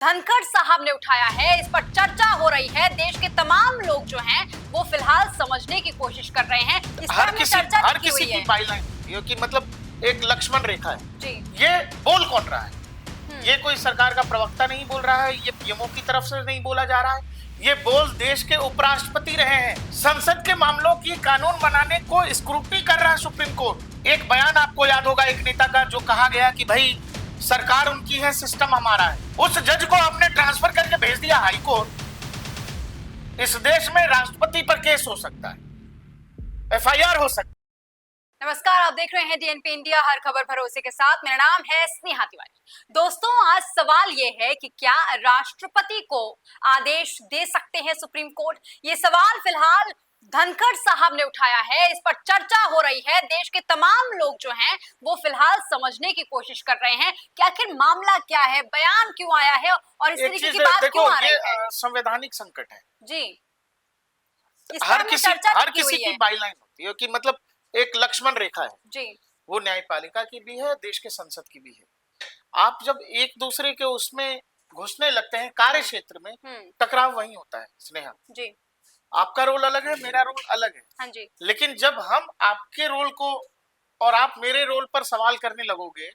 धनखड़ साहब ने उठाया है, इस पर चर्चा हो रही है। देश के तमाम लोग जो हैं वो फिलहाल समझने की कोशिश कर रहे हैं। इस पर हर किसी की बाइलाइन होती है कि मतलब एक लक्ष्मण रेखा है जी। ये बोल कौन रहा है? ये कोई सरकार का प्रवक्ता नहीं बोल रहा है, ये पीएमओ की तरफ से नहीं बोला जा रहा है, ये बोल देश के उपराष्ट्रपति रहे हैं। संसद के मामलों की कानून बनाने को स्क्रूटनी कर रहा है सुप्रीम कोर्ट। एक बयान आपको याद होगा एक नेता का, जो कहा गया कि भाई सरकार उनकी है, सिस्टम हमारा है। उस जज को आपने ट्रांसफर करके भेज दिया हाई कोर्ट। इस देश में राष्ट्रपति पर केस हो सकता है, एफआईआर हो सकता है। नमस्कार, आप देख रहे हैं डीएनपी इंडिया, हर खबर भरोसे के साथ। मेरा नाम है स्नेहा तिवारी। दोस्तों, आज सवाल ये है कि क्या राष्ट्रपति को आदेश दे सकते हैं सुप्रीम कोर्ट? ये सवाल फिलहाल धनखड़ साहब ने उठाया है, इस पर चर्चा हो रही है। देश के तमाम लोग जो हैं वो फिलहाल समझने की कोशिश कर रहे हैं कि आखिर मामला क्या है, बयान क्यों आया है और इस तरीके की बात क्यों आ रही है। संवैधानिक संकट है जी। हर किसी की बाइलाइन होती है कि मतलब एक लक्ष्मण रेखा है जी। वो न्यायपालिका की भी है, देश के संसद की भी है। आप जब एक दूसरे के उसमें घुसने लगते हैं, कार्य क्षेत्र में टकराव वही होता है। स्नेहा जी, आपका रोल अलग है, मेरा रोल अलग है। हाँ जी। लेकिन जब हम आपके रोल को और आप मेरे रोल पर सवाल करने लगोगे,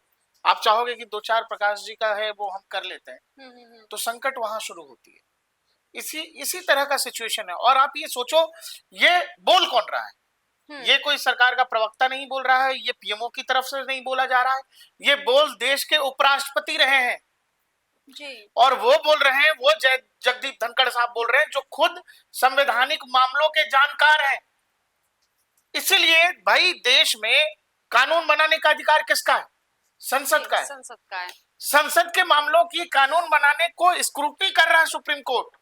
आप चाहोगे कि दो चार प्रकाश जी का है वो हम कर लेते हैं, तो संकट वहां शुरू होती है। इसी तरह का सिचुएशन है। और आप ये सोचो, ये बोल कौन रहा है? ये कोई सरकार का प्रवक्ता नहीं बोल रहा है, ये पीएमओ की तरफ से नहीं बोला जा रहा है, ये बोल देश के उपराष्ट्रपति रहे हैं जी। और वो बोल रहे हैं, वो जगदीप धनखड़ साहब बोल रहे हैं, जो खुद संवैधानिक मामलों के जानकार हैं। इसीलिए भाई देश में कानून बनाने का अधिकार किसका है? संसद का है। संसद का है। संसद के मामलों की कानून बनाने को स्क्रूटनी कर रहा है सुप्रीम कोर्ट।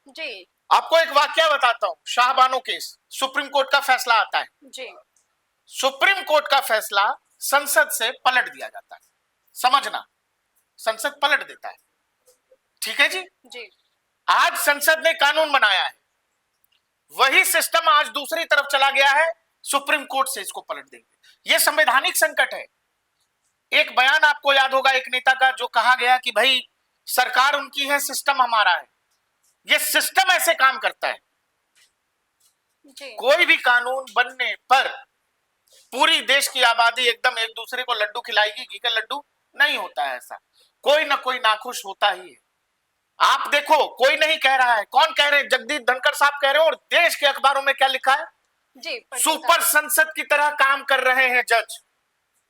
जी। आपको एक वाकया बताता हूं, शाहबानो केस, सुप्रीम कोर्ट का फैसला आता है जी। सुप्रीम कोर्ट का फैसला संसद से पलट दिया जाता है। समझना, संसद पलट देता है। ठीक है जी। जी। आज संसद ने कानून बनाया है, वही सिस्टम आज दूसरी तरफ चला गया है, सुप्रीम कोर्ट से इसको पलट देंगे। यह संवैधानिक संकट है। एक बयान आपको याद होगा एक नेता का, जो कहा गया कि भाई सरकार उनकी है, सिस्टम हमारा है। यह सिस्टम ऐसे काम करता है। जी। कोई भी कानून बनने पर पूरी देश की आबादी एकदम एक दूसरे को लड्डू खिलाएगी, घी का लड्डू नहीं होता है ऐसा। कोई ना कोई नाखुश होता ही है। आप देखो, कोई नहीं कह रहा है। कौन कह रहे हैं? जगदीप धनखड़ साहब कह रहे हैं। और देश के अखबारों में क्या लिखा है? जी, सुपर संसद की तरह काम कर रहे हैं जज,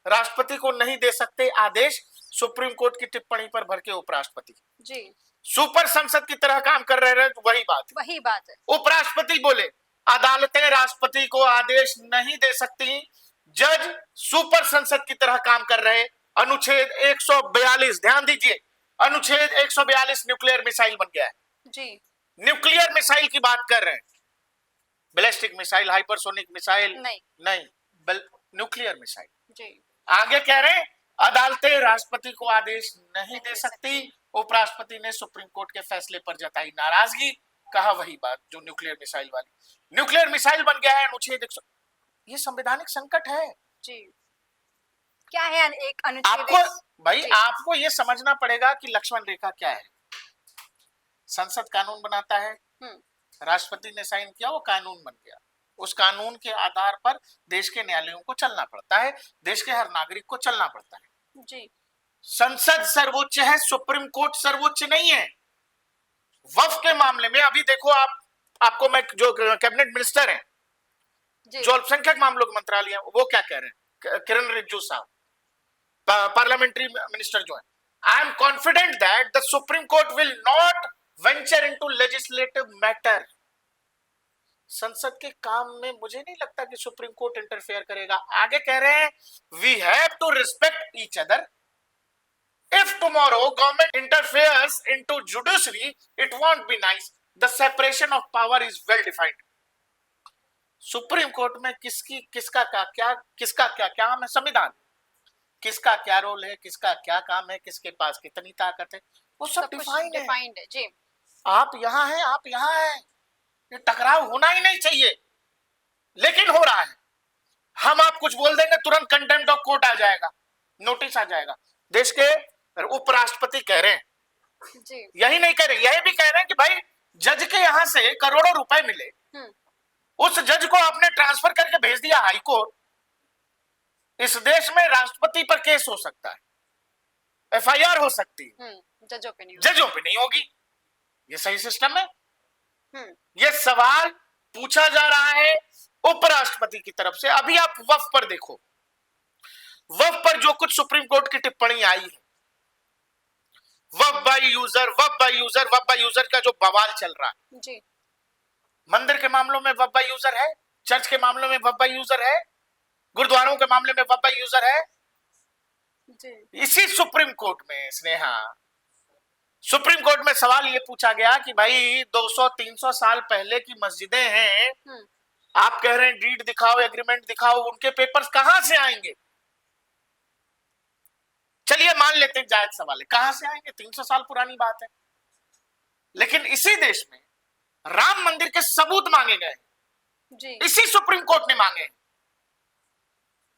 राष्ट्रपति को नहीं दे सकते आदेश, सुप्रीम कोर्ट की टिप्पणी पर भड़के उपराष्ट्रपति। जी। सुपर संसद की तरह काम कर रहे हैं, वही बात है। उपराष्ट्रपति बोले अदालतें राष्ट्रपति को आदेश नहीं दे सकती, जज सुपर संसद की तरह काम कर रहे। अनुच्छेद 142, ध्यान दीजिए, अनुच्छेद 142 न्यूक्लियर मिसाइल बन गया है जी। न्यूक्लियर मिसाइल की बात कर रहे हैं, बैलिस्टिक मिसाइल, हाइपरसोनिक मिसाइल नहीं, न्यूक्लियर मिसाइल। जी। आगे कह रहे हैं अदालतें राष्ट्रपति को आदेश नहीं दे सकती। उपराष्ट्रपति ने सुप्रीम कोर्ट के फैसले पर जताई नाराजगी, कहा वही बात जो न्यूक्लियर मिसाइल वाली। न्यूक्लियर मिसाइल बन गया है अनुच्छेद 100। ये संवैधानिक संकट है जी। क्या है एक अनुच्छेद? आपको ये समझना पड़ेगा कि लक्ष्मण रेखा क्या है। संसद कानून बनाता है, राष्ट्रपति ने साइन किया, वो कानून बन गया। उस कानून के आधार पर देश के न्यायालयों को चलना पड़ता है, देश के हर नागरिक को चलना पड़ता है। जी। संसद सर्वोच्च है, सुप्रीम कोर्ट सर्वोच्च नहीं है। वक्फ के मामले में अभी देखो, आपको मैं, जो कैबिनेट मिनिस्टर हैं, जो अल्पसंख्यक मामलों के मंत्रालय, वो क्या कह रहे हैं, किरण रिजिजू साहब, पार्लियामेंट्री मिनिस्टर जो है, I am confident that the supreme court will not venture into legislative matter. संसद के काम में मुझे नहीं लगता कि सुप्रीम कोर्ट इंटरफेयर करेगा। आगे कह रहे हैं we have to respect each other. If tomorrow government interferes into judiciary, it won't be nice. The separation of power is well defined. Supreme court में किसका क्या काम है? संविधान, किसका क्या रोल है, किसका क्या काम है, किसके पास कितनी ताकत है, वो सब डिफाइंड है जी। आप यहाँ हैं, आप यहाँ हैं। ये टकराव होना ही नहीं चाहिए, लेकिन हो रहा है। हम आप कुछ बोल देंगे, तुरंत कंटेम्प्ट ऑफ कोर्ट आ जाएगा, नोटिस आ जाएगा। देश के उपराष्ट्रपति कह रहे हैं जी। यही नहीं कह रहे, यही भी कह रहे हैं कि भाई जज के यहां से करोड़ों रुपए मिले, उस जज को आपने ट्रांसफर करके भेज दिया हाई कोर्ट। इस देश में राष्ट्रपति पर केस हो सकता है, एफआईआर हो सकती है, जजों पे नहीं होगी। ये सही सिस्टम है? ये सवाल पूछा जा रहा है उपराष्ट्रपति की तरफ से। अभी आप वफ पर देखो, वफ पर जो कुछ सुप्रीम कोर्ट की टिप्पणी आई है, वफ बाय यूजर, वफ बाय यूजर, वफ बाय यूजर का जो बवाल चल रहा है जी। मंदिर के मामलों में वफ बाय यूजर है, चर्च के मामलों में वफ बाय यूजर है, गुरुद्वारों के मामले में वफ बाय यूजर है जी। इसी सुप्रीम कोर्ट में स्नेहा, सुप्रीम कोर्ट में सवाल ये पूछा गया कि भाई 200-300 साल पहले की मस्जिदें हैं, आप कह रहे हैं डीड दिखाओ, एग्रीमेंट दिखाओ, उनके पेपर्स कहां से आएंगे? चलिए मान लेते हैं जायज सवाल है, कहां से आएंगे? 300 साल पुरानी बात है। लेकिन इसी देश में राम मंदिर के सबूत मांगे गए जी। इसी सुप्रीम कोर्ट ने मांगे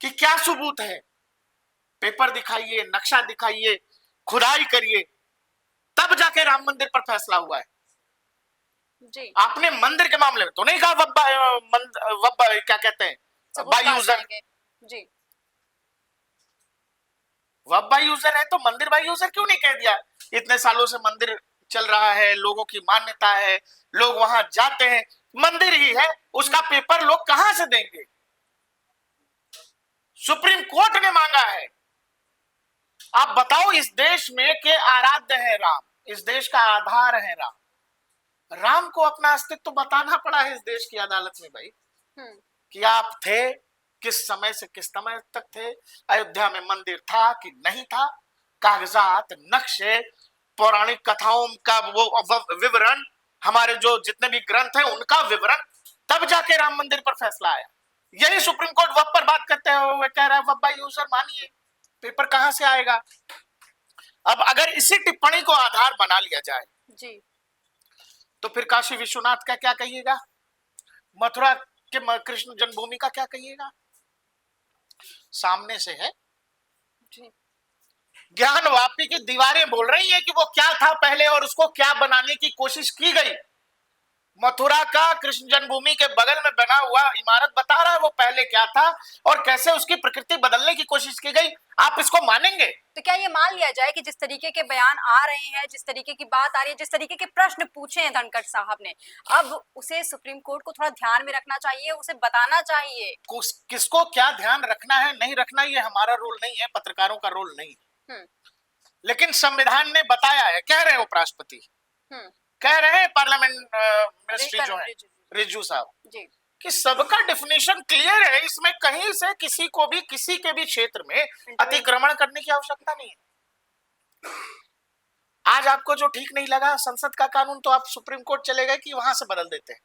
कि क्या सबूत है, पेपर दिखाइए, नक्शा दिखाइए, खुदाई करिए, तब जाके राम मंदिर पर फैसला हुआ है जी। आपने मंदिर के मामले में तो नहीं कहा वब्बा क्या कहते हैं बाय यूजर जी। वब बाय यूजर है तो मंदिर बाय यूजर क्यों नहीं कह दिया? इतने सालों से मंदिर चल रहा है, लोगों की मान्यता है, लोग वहां जाते हैं, मंदिर ही है, उसका पेपर लोग कहां से देंगे? सुप्रीम कोर्ट ने मांगा है। आप बताओ, इस देश में के आराध्य है राम, इस देश का आधार है राम, राम को अपना अस्तित्व तो बताना पड़ा है इस देश की अदालत में भाई कि आप थे, किस समय से किस समय तक थे, अयोध्या में मंदिर था कि नहीं था, कागजात, नक्शे, पौराणिक कथाओं का वो विवरण, हमारे जो जितने भी ग्रंथ हैं उनका विवरण, तब जाके राम मंदिर पर फैसला आया। यही सुप्रीम कोर्ट वब पर बात करते हुए कह रहा है वब बाय यूजर मानिए, पेपर कहां से आएगा? अब अगर इसी टिप्पणी को आधार बना लिया जाए जी, तो फिर काशी विश्वनाथ का क्या कहिएगा? मथुरा के कृष्ण जन्मभूमि का क्या कहिएगा? सामने से है जी। ज्ञान वापी की दीवारें बोल रही है कि वो क्या था पहले और उसको क्या बनाने की कोशिश की गई। मथुरा का कृष्ण जन्मभूमि के बगल में बना हुआ इमारत बता रहा है वो पहले क्या था और कैसे उसकी प्रकृति बदलने की कोशिश की गई। आप इसको मानेंगे? तो क्या ये मान लिया जाए कि जिस तरीके के बयान आ रहे हैं, जिस तरीके की बात आ रही है, जिस तरीके के प्रश्न पूछे हैं धनखड़ साहब ने, अब उसे सुप्रीम कोर्ट को थोड़ा ध्यान में रखना चाहिए, उसे बताना चाहिए? किसको क्या ध्यान रखना है नहीं रखना ये हमारा रोल नहीं है, पत्रकारों का रोल नहीं है। लेकिन संविधान ने बताया है, कह रहे हैं उपराष्ट्रपति, कह रहे हैं पार्लियामेंट मिनिस्ट्री जो है रिजू साहब जी, कि सबका डेफिनेशन क्लियर है, इसमें कहीं से किसी को भी किसी के भी क्षेत्र में अतिक्रमण करने की आवश्यकता नहीं है। आज आपको जो ठीक नहीं लगा संसद का कानून, तो आप सुप्रीम कोर्ट चले गए कि वहां से बदल देते हैं।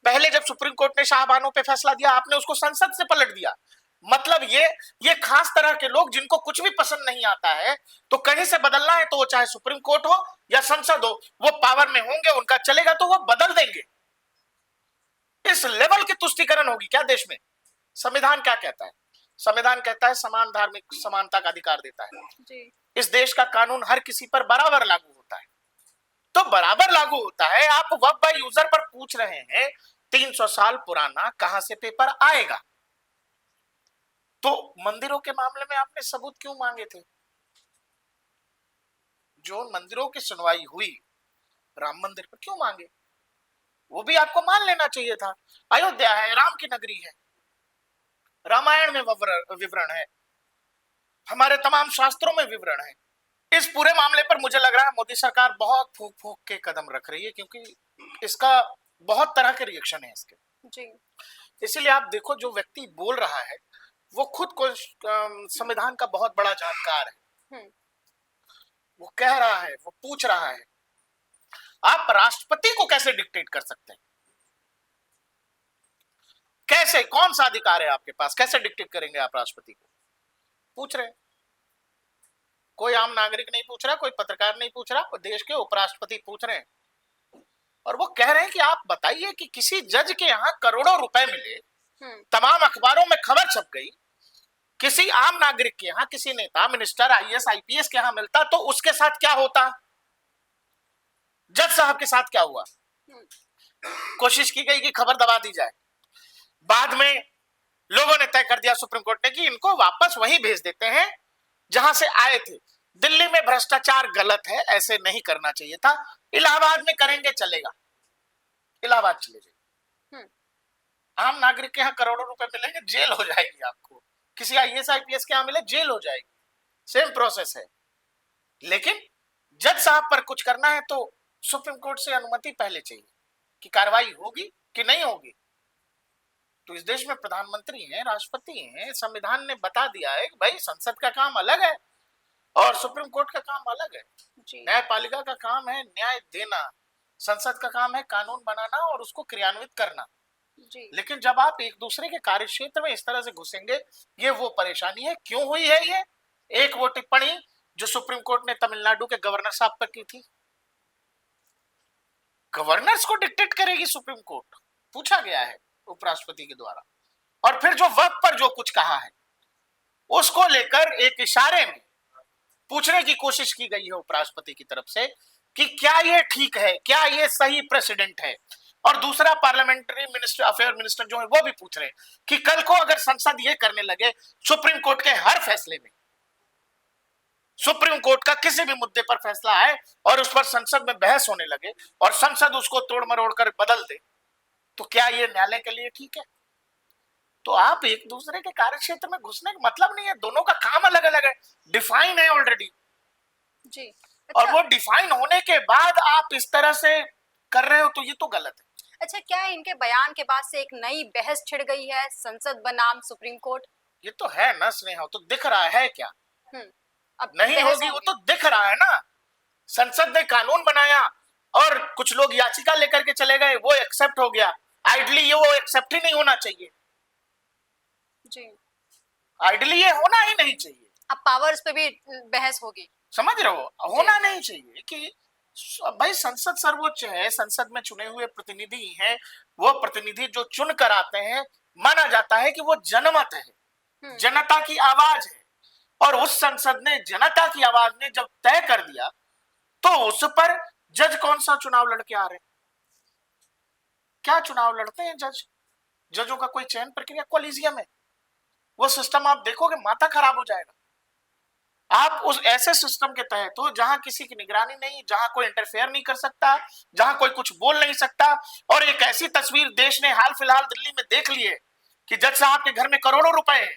पहले जब सुप्रीम कोर्ट ने शाहबानो पे फैसला दिया, आपने उसको संसद से पलट दिया। मतलब ये खास तरह के लोग जिनको कुछ भी पसंद नहीं आता है, तो कहीं से बदलना है तो वो चाहे सुप्रीम कोर्ट हो या संसद हो, वो पावर में होंगे, उनका चलेगा तो वो बदल देंगे। इस लेवल की तुष्टीकरण होगी क्या देश में? संविधान क्या कहता है? संविधान कहता है समान धार्मिक समानता का अधिकार देता है जी। इस देश का कानून हर किसी पर बराबर लागू होता है, तो बराबर लागू होता है। आप वेब बाय यूजर पर पूछ रहे हैं 300 साल पुराना कहां से पेपर आएगा? तो मंदिरों के मामले में आपने सबूत क्यों मांगे थे? जो मंदिरों की सुनवाई हुई राम मंदिर पर क्यों मांगे? वो भी आपको मान लेना चाहिए था। अयोध्या है, राम की नगरी है, रामायण में विवरण है, हमारे तमाम शास्त्रों में विवरण है। इस पूरे मामले पर मुझे लग रहा है मोदी सरकार बहुत फूंक फूंक के कदम रख रही है, क्योंकि इसका बहुत तरह के रिएक्शन है इसके जी। इसीलिए आप देखो, जो व्यक्ति बोल रहा है वो खुद को संविधान का बहुत बड़ा जानकार है। वो कह रहा है, वो पूछ रहा है, आप राष्ट्रपति को कैसे डिक्टेट कर सकते हैं? कैसे? कौन सा अधिकार है आपके पास? कैसे डिक्टेट करेंगे आप राष्ट्रपति को? पूछ रहे हैं। कोई आम नागरिक नहीं पूछ रहा, कोई पत्रकार नहीं पूछ रहा, देश के उपराष्ट्रपति पूछ रहे हैं। और वो कह रहे हैं कि आप बताइए कि किसी जज के यहाँ करोड़ों रुपए मिले, तमाम अखबारों में खबर छप गई, किसी आम नागरिक के यहाँ, किसी नेता, मिनिस्टर, आईएएस, आईपीएस के यहाँ मिलता तो उसके साथ क्या होता? साहब के साथ क्या हुआ? कोशिश की गई कि खबर दबा दी जाए, बाद में लोगों ने तय कर दिया सुप्रीम कोर्ट ने कि इनको वापस वहीं भेज देते हैं जहां से आए थे। दिल्ली में भ्रष्टाचार गलत है, ऐसे नहीं करना चाहिए था, इलाहाबाद में करेंगे चलेगा, इलाहाबाद चले जाइए। आम नागरिक के यहाँ करोड़ों रुपए मिलेंगे, जेल हो जाएगी आपको। किसी आईएएस आईपीएस के यहाँ मिले, जेल हो जाएगी, सेम प्रोसेस है। लेकिन जज साहब पर कुछ करना है तो सुप्रीम कोर्ट से अनुमति पहले चाहिए कि कार्रवाई होगी कि नहीं होगी। तो इस देश में प्रधानमंत्री हैं, राष्ट्रपति हैं, संविधान ने बता दिया है कि भाई संसद का काम अलग है और सुप्रीम कोर्ट का काम अलग है। न्यायपालिका का काम है न्याय देना, संसद का काम है कानून बनाना और उसको क्रियान्वित करना। लेकिन जब आप एक दूसरे के कार्य क्षेत्र में इस तरह से घुसेंगे, ये वो परेशानी है। क्यों हुई है ये? एक वो टिप्पणी जो सुप्रीम कोर्ट ने तमिलनाडु के गवर्नर साहब पर की थी, गवर्नर्स को डिक्टेट करेगी सुप्रीम कोर्ट, पूछा गया है उपराष्ट्रपति के द्वारा। और फिर जो वक्त पर जो कुछ कहा है उसको लेकर एक इशारे में पूछने की कोशिश की गई है उपराष्ट्रपति की तरफ से कि क्या ये ठीक है, क्या ये सही प्रेसिडेंट है। और दूसरा पार्लियामेंट्री मिनिस्टर अफेयर मिनिस्टर जो है वो भी पूछ रहे हैं कि कल को अगर संसद ये करने लगे सुप्रीम कोर्ट के हर फैसले में, सुप्रीम कोर्ट का किसी भी मुद्दे पर फैसला आए और उस पर संसद में बहस होने लगे और संसद उसको तोड़ मरोड़ कर बदल दे, तो क्या ये न्यायालय के लिए ठीक है? तो आप एक दूसरे के कार्य क्षेत्र में घुसने का मतलब नहीं है, दोनों का काम अलग अलग है, डिफाइन है ऑलरेडी जी। अच्छा। और वो डिफाइन होने के बाद आप इस तरह से कर रहे हो तो ये तो गलत है। अच्छा, क्या इनके बयान के बाद से एक नई बहस छिड़ गई है, संसद बनाम सुप्रीम कोर्ट? ये तो है ना स्नेहा, तो दिख रहा है क्या? अब नहीं होगी वो तो दिख रहा है ना। संसद ने कानून बनाया और कुछ लोग याचिका लेकर के चले गए, वो एक्सेप्ट हो गया। आइडली ये वो एक्सेप्ट ही नहीं होना चाहिए जी, आइडली ये होना ही नहीं चाहिए। अब पावर्स पे भी बहस होगी, समझ रहे हो? होना नहीं चाहिए कि भाई संसद सर्वोच्च है, संसद में चुने हुए प्रतिनिधि हैं, वो प्रतिनिधि जो चुन कर आते हैं माना जाता है कि वो जनमत है, जनता की आवाज है। और उस संसद ने जनता की आवाज ने जब तय कर दिया तो उस पर जज कौन सा चुनाव लड़के आ रहे हैं? क्या चुनाव लड़ते हैं जज? जजों का कोई चयन प्रक्रिया कॉलेजियम है, वो सिस्टम आप देखोगे माथा खराब हो जाएगा। आप उस ऐसे सिस्टम के तहत हो जहां किसी की निगरानी नहीं, जहां कोई इंटरफेयर नहीं कर सकता, जहां कोई कुछ बोल नहीं सकता। और एक ऐसी तस्वीर देश ने हाल फिलहाल दिल्ली में देख ली है कि जज साहब के घर में करोड़ों रुपए हैं,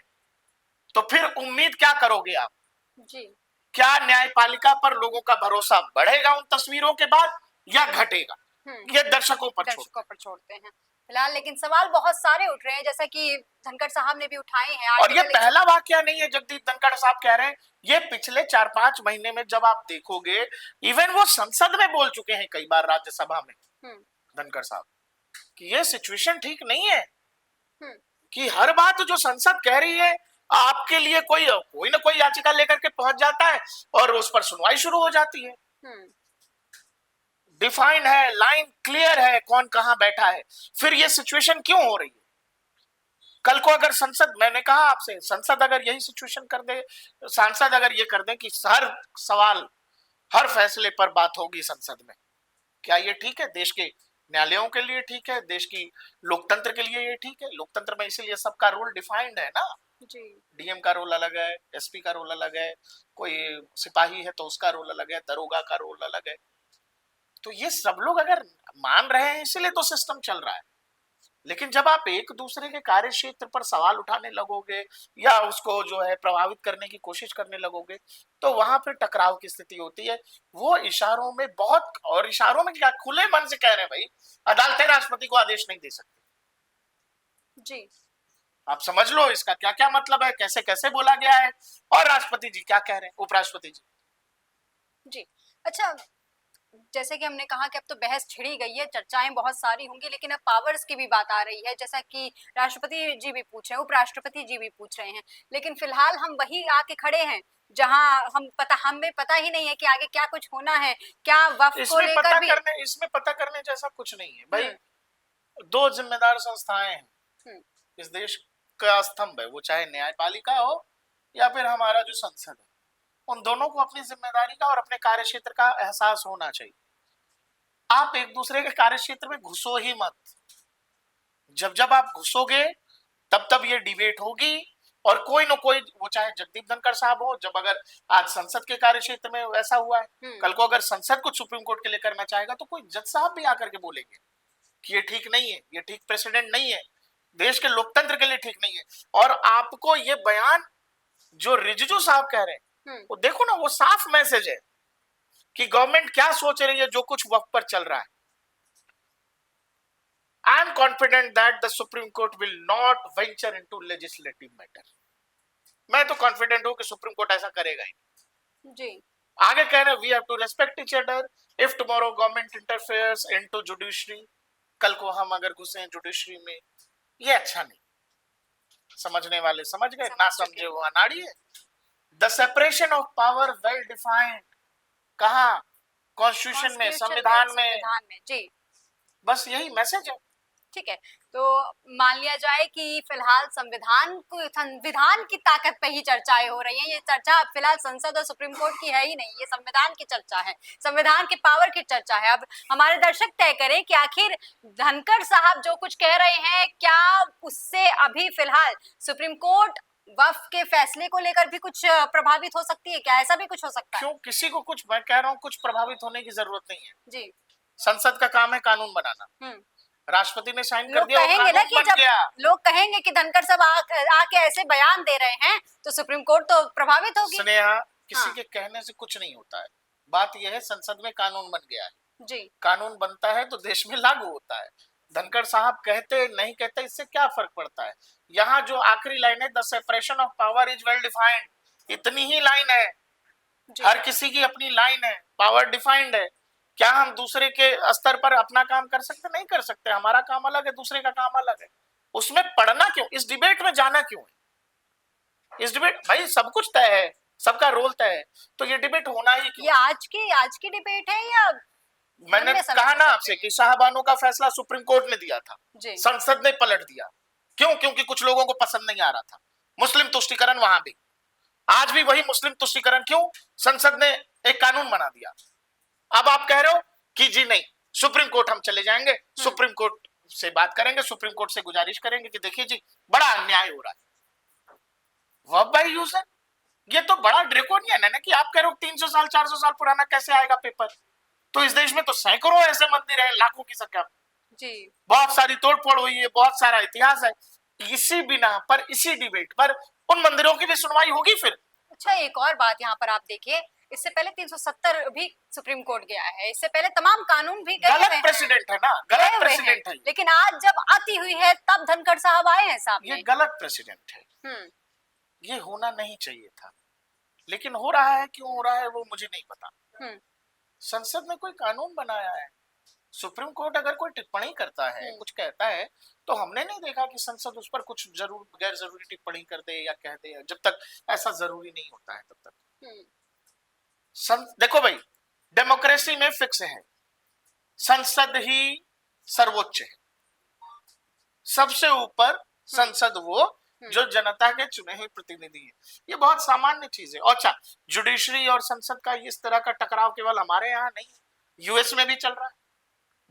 तो फिर उम्मीद क्या करोगे आप जी? क्या न्यायपालिका पर लोगों का भरोसा बढ़ेगा उन तस्वीरों के बाद या घटेगा? ये दर्शकों पर छोड़ते हैं फिलहाल। लेकिन सवाल बहुत सारे उठ रहे हैं, जैसा कि धनखड़ साहब ने भी उठाए हैं। और ये पहला वाकया नहीं है, जगदीप धनखड़ साहब कह रहे हैं, ये पिछले 4-5 महीने में जब आप देखोगे, इवन वो संसद में बोल चुके हैं कई बार राज्यसभा में धनखड़ साहब कि ये सिचुएशन ठीक नहीं है, कि हर बात जो संसद कह रही है आपके लिए कोई ना कोई याचिका लेकर के पहुंच जाता है और उस पर सुनवाई शुरू हो जाती है। डिफाइंड है, लाइन क्लियर है कौन कहां बैठा है, फिर ये सिचुएशन क्यों हो रही है? कल को अगर संसद, मैंने कहा आपसे, संसद अगर यही सिचुएशन कर दे, सांसद अगर ये कर दे कि हर सवाल हर फैसले पर बात होगी संसद में, क्या ये ठीक है? देश के न्यायालयों के लिए ठीक है? देश की लोकतंत्र के लिए ये ठीक है? लोकतंत्र में इसीलिए सबका रोल डिफाइंड है ना जी। डीएम का रोल अलग है, एसपी का रोल अलग है, कोई सिपाही है तो उसका रोल अलग है, दरोगा का रोल अलग है। तो ये सब लोग अगर मान रहे हैं इसलिए तो सिस्टम चल रहा है। लेकिन जब आप एक दूसरे के कार्य क्षेत्र पर सवाल उठाने लगोगे या उसको जो है प्रभावित करने की कोशिश करने लगोगे तो वहां फिर टकराव की स्थिति होती है। वो इशारों में बहुत, और इशारों में क्या, खुले मन से कह रहे हैं भाई अदालतें राष्ट्रपति को आदेश नहीं दे सकती जी। आप समझ लो इसका क्या क्या मतलब है, कैसे कैसे बोला गया है और राष्ट्रपति जी क्या कह रहे हैं, उपराष्ट्रपति जी। अच्छा, जैसे कि हमने कहा कि अब तो बहस छिड़ी गई है, चर्चाएं बहुत सारी होंगी, लेकिन अब पावर्स की भी बात आ रही है, जैसा कि राष्ट्रपति जी भी पूछ रहे हैं, उपराष्ट्रपति जी भी पूछ रहे हैं। लेकिन फिलहाल हम वही आके खड़े हैं जहां हमें पता ही नहीं है कि आगे क्या कुछ होना है, क्या वक्फ को लेकर भी। इसमें पता करने जैसा कुछ नहीं है भाई। दो जिम्मेदार संस्थाएं हैं इस देश का स्तंभ है, वो चाहे न्यायपालिका हो या फिर हमारा जो संसद है, उन दोनों को अपनी जिम्मेदारी का और अपने कार्य क्षेत्र का एहसास होना चाहिए। आप एक दूसरे के कार्य क्षेत्र में घुसो ही मत। जब जब आप घुसोगे तब तब ये डिबेट होगी, और कोई ना कोई, वो चाहे जगदीप धनखड़ साहब हो, जब अगर आज संसद के कार्य क्षेत्र में वैसा हुआ है, कल को अगर संसद कुछ सुप्रीम कोर्ट के लिए करना चाहेगा तो कोई जज साहब भी आकर के बोलेंगे कि ये ठीक नहीं है, ये ठीक प्रेसिडेंट नहीं है, देश के लोकतंत्र के लिए ठीक नहीं है। और आपको ये बयान जो रिजिजू साहब कह रहे हैं, वो देखो ना, वो साफ मैसेज है कि गवर्नमेंट क्या सोच रही है जो कुछ वक्त पर चल रहा है। I am confident that the Supreme Court will not venture into legislative matter. मैं तो कॉन्फिडेंट हूं कि सुप्रीम कोर्ट ऐसा करेगा ही जी। आगे कह रहे हैं we have to respect each other, if tomorrow government interferes into judiciary, कल को हम अगर घुसे जुडिशरी में, ये अच्छा नहीं। समझने वाले समझ गए, ना समझे वो अनाड़ी है। The separation of power well defined, कहा कॉन्स्टिट्यूशन में, संविधान में जी। बस यही मैसेज है। ठीक है, तो मान लिया जाए कि फिलहाल संविधान की ताकत पे ही चर्चाएं हो रही हैं। ये चर्चा फिलहाल संसद और सुप्रीम कोर्ट की है ही नहीं, ये संविधान की चर्चा है, संविधान के पावर की चर्चा है। अब हमारे दर्शक तय करें कि आखिर धनखड़ साहब जो कुछ कह रहे हैं, क्या उससे अभी फिलहाल सुप्रीम कोर्ट वक्फ के फैसले को लेकर भी कुछ प्रभावित हो सकती है? क्या ऐसा भी कुछ हो सकता है? क्यों किसी को कुछ, मैं कह रहा हूँ, कुछ प्रभावित होने की जरूरत नहीं है जी। संसद का काम है कानून बनाना, राष्ट्रपति ने साइन कर दिया, कहेंगे ना कि जब लोग कहेंगे कि धनखड़ साहब आके ऐसे बयान दे रहे हैं तो सुप्रीम कोर्ट तो प्रभावित होगी। स्नेहा, किसी के कहने से कुछ नहीं होता है, बात यह है संसद में कानून बन गया है जी। कानून बनता है तो देश में लागू होता है। धनखड़ साहब कहते नहीं कहते इससे क्या फर्क पड़ता है। यहाँ जो आखिरी लाइन है, the separation of power is well defined, इतनी ही लाइन है। हर किसी की अपनी लाइन है, पावर डिफाइंड है। क्या हम दूसरे के स्तर पर अपना काम कर सकते? नहीं कर सकते। हमारा काम अलग है, दूसरे का काम अलग है। उसमें पढ़ना क्यों, इस डिबेट में जाना क्यों है? इस डिबेट, भाई सब कुछ तय है, सबका रोल तय है, तो ये डिबेट होना ही क्यों? ये आज की डिबेट है या मैंने कहा ना आपसे कि शाहबानो का फैसला सुप्रीम कोर्ट ने दिया था, संसद ने पलट दिया। क्यों? क्योंकि कुछ लोगों को पसंद नहीं आ रहा था मुस्लिम तुष्टीकरण। वहां भी आज भी वही मुस्लिम तुष्टीकरण, क्यों? संसद ने एक कानून बना दिया। अब आप कह रहे हो कि जी नहीं, सुप्रीम कोर्ट हम चले जाएंगे, सुप्रीम कोर्ट से बात करेंगे, सुप्रीम कोर्ट से गुजारिश करेंगे कि देखिए जी बड़ा अन्याय हो रहा है। वर्ब बाय यूजर, ये तो बड़ा ड्रेकोनियन है ना, कि आप कह रहे हो 300 साल 400 साल पुराना कैसे आएगा पेपर? तो इस देश में तो सैकड़ों ऐसे मंदिर हैं, लाखों की संख्या जी, बहुत सारी तोड़फोड़ हुई है, बहुत सारा इतिहास है। इसी बिना पर, इसी डिबेट पर उन मंदिरों की भी सुनवाई होगी फिर। अच्छा, एक और बात यहाँ पर आप देखिए, इससे पहले 370 भी सुप्रीम कोर्ट गया है, इससे पहले तमाम कानून भी गए गलत प्रेसिडेंट है ना, गलत प्रेसिडेंट है। लेकिन आज जब आती हुई है तब धनखड़ साहब आए हैं सामने। ये गलत प्रेसिडेंट है, ये होना नहीं चाहिए था, लेकिन हो रहा है। क्यों हो रहा है वो मुझे नहीं पता। संसद ने कोई कानून बनाया है, सुप्रीम कोर्ट अगर कोई टिप्पणी करता है, कुछ कहता है, तो हमने नहीं देखा कि संसद उस पर कुछ गैर जरूरी टिप्पणी कर दे या कह दे। जब तक ऐसा जरूरी नहीं होता है तब तक देखो भाई, डेमोक्रेसी में फिक्स है, संसद ही सर्वोच्च है, सबसे ऊपर संसद वो जो जनता के चुने हुए प्रतिनिधि है। ये बहुत सामान्य चीज है। अच्छा, जुडिशरी और संसद का इस तरह का टकराव केवल हमारे यहाँ नहीं, यूएस में भी चल रहा है।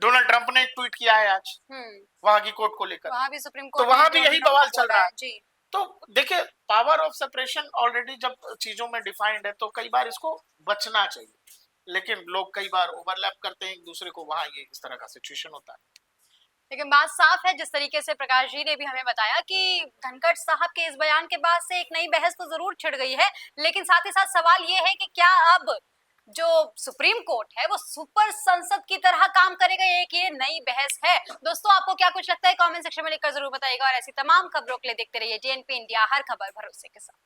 डोनाल्ड ट्रंप ने ट्वीट किया है आज वहां की कोर्ट को लेकर, वहां भी सुप्रीम कोर्ट, तो वहां भी यही बवाल चल रहा है जी। तो देखिए, पावर ऑफ सेपरेशन ऑलरेडी जब चीजों में डिफाइंड है तो कई बार इसको बचना चाहिए, लेकिन लोग कई बार ओवरलैप करते हैं एक दूसरे को, वहां ये इस तरह का सिचुएशन होता है। लेकिन बात साफ है, जिस तरीके से प्रकाश जी ने भी हमें बताया कि धनखड़ साहब के इस बयान के बाद से एक नई बहस तो जरूर छिड़ गई है, लेकिन साथ ही साथ सवाल ये है कि क्या अब जो सुप्रीम कोर्ट है वो सुपर संसद की तरह काम करेगा? एक ये नई बहस है। दोस्तों, आपको क्या कुछ लगता है कमेंट सेक्शन में लिखकर जरूर बताइएगा, और ऐसी तमाम खबरों के लिए देखते रहिए DNP इंडिया, हर खबर भरोसे के साथ।